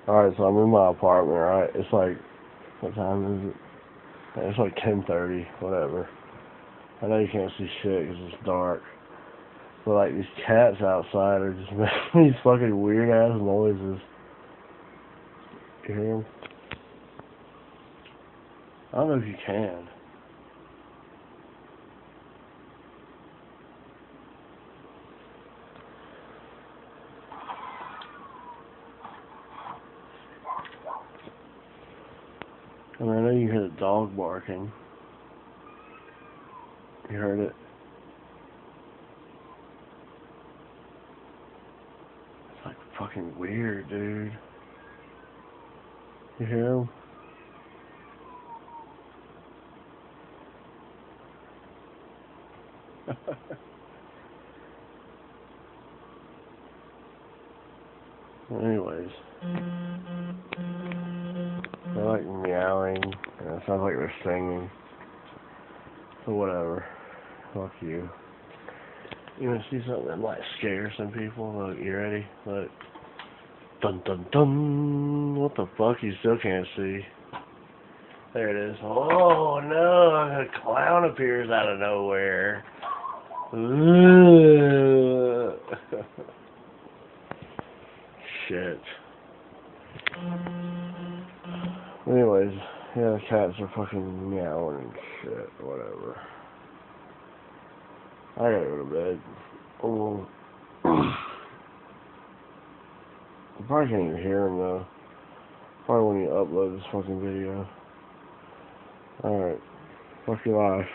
Alright, so I'm in my apartment, right? It's like, what time is it? It's like 10:30, whatever. I know you can't see shit because it's dark. But like, these cats outside are just making these fucking weird ass noises. You hear them? I don't know if you can. I mean, I know you hear the dog barking. You heard it? It's like fucking weird, dude. You hear him? Anyways. They're like meowing, and it sounds like they're singing. So whatever. Fuck you. You wanna see something that might scare some people? Look, you ready? Look. Dun dun dun! What the fuck? You still can't see. There it is. Oh no! A clown appears out of nowhere. Shit. Anyways, yeah, the cats are fucking meowing and shit. Whatever. I gotta go to bed. Oh. I probably can't even hear him though. Probably when you upload this fucking video. Alright. Fuck your life.